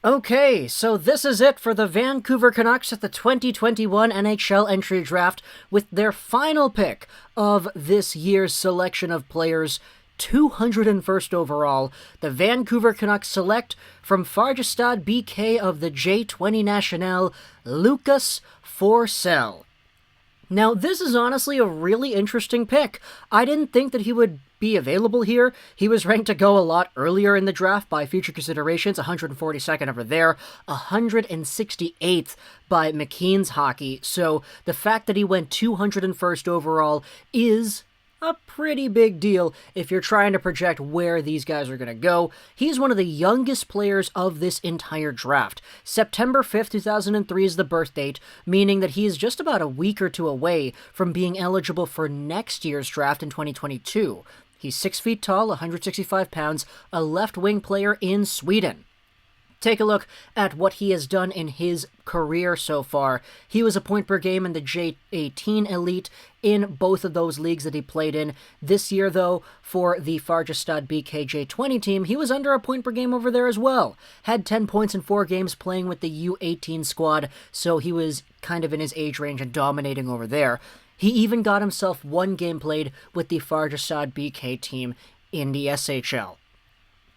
Okay, so this is it for the Vancouver Canucks at the 2021 NHL Entry Draft with their final pick of this year's selection of players. 201st overall, the Vancouver Canucks select from Färjestad BK of the J20 National, Lucas Forsell. Now, this is honestly a really interesting pick. I didn't think that he would be available here. He was ranked to go a lot earlier in the draft by future considerations, 142nd over there, 168th by McKeen's Hockey. So the fact that he went 201st overall is a pretty big deal if you're trying to project where these guys are going to go. He's one of the youngest players of this entire draft. September 5th, 2003 is the birth date, meaning that he is just about a week or two away from being eligible for next year's draft in 2022. He's 6 feet tall, 165 pounds, a left-wing player in Sweden. Take a look at what he has done in his career so far. He was a point per game in the J18 Elite in both of those leagues that he played in. This year, though, for the Färjestad BK J20 team, he was under a point per game over there as well. Had 10 points in 4 games playing with the U18 squad, so he was kind of in his age range and dominating over there. He even got himself 1 game played with the Färjestad BK team in the SHL.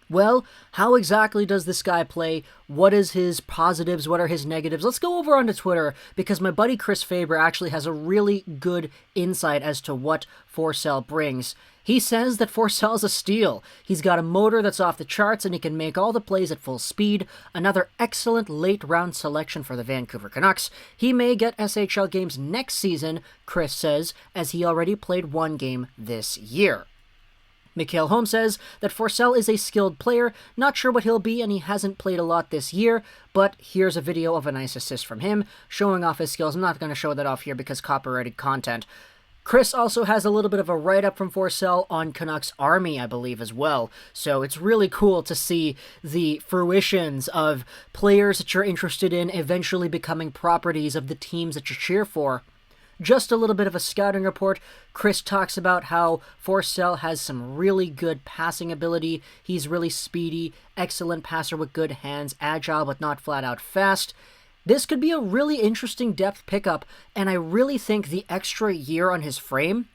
Well, how exactly does this guy play? What is his positives? What are his negatives? Let's go over onto Twitter because my buddy Chris Faber actually has a really good insight as to what Forsell brings. He says that Forsell is a steal. He's got a motor that's off the charts and he can make all the plays at full speed. Another excellent late-round selection for the Vancouver Canucks. He may get SHL games next season, Chris says, as he already played 1 game this year. Mikhail Holm says that Forsell is a skilled player, not sure what he'll be, and he hasn't played a lot this year, but here's a video of a nice assist from him, showing off his skills. I'm not going to show that off here because copyrighted content. Chris also has a little bit of a write-up from Forsell on Canucks Army, I believe, as well. So it's really cool to see the fruitions of players that you're interested in eventually becoming properties of the teams that you cheer for. Just a little bit of a scouting report. Chris talks about how Forsell has some really good passing ability. He's really speedy, excellent passer with good hands, agile but not flat out fast. This could be a really interesting depth pickup, and I really think the extra year on his frame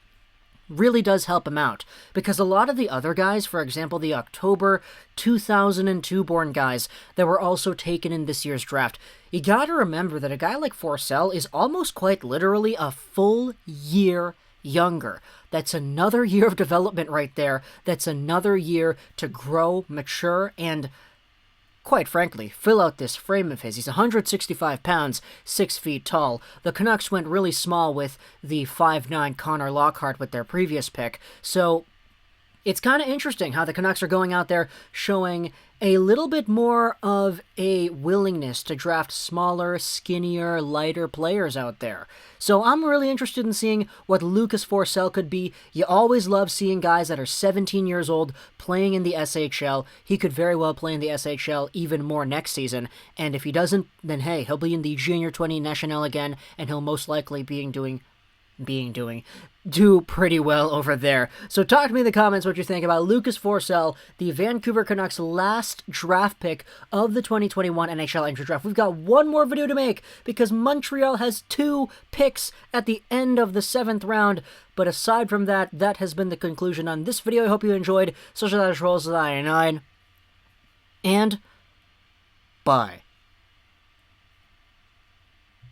really does help him out, because a lot of the other guys, for example, the October 2002 born guys that were also taken in this year's draft, you gotta remember that a guy like Forsell is almost quite literally a full year younger. That's another year of development right there. That's another year to grow, mature, and quite frankly, fill out this frame of his. He's 165 pounds, 6 feet tall. The Canucks went really small with the 5'9" Connor Lockhart with their previous pick, so it's kind of interesting how the Canucks are going out there showing a little bit more of a willingness to draft smaller, skinnier, lighter players out there. So I'm really interested in seeing what Lucas Forsell could be. You always love seeing guys that are 17 years old playing in the SHL. He could very well play in the SHL even more next season. And if he doesn't, then hey, he'll be in the Junior 20 National again, and he'll most likely do pretty well over there. So talk to me in the comments what you think about Lucas Forsell, the Vancouver Canucks' last draft pick of the 2021 NHL Entry Draft. We've got one more video to make because Montreal has 2 picks at the end of the 7th round. But aside from that, that has been the conclusion on this video. I hope you enjoyed. Social Rolls 9, and bye.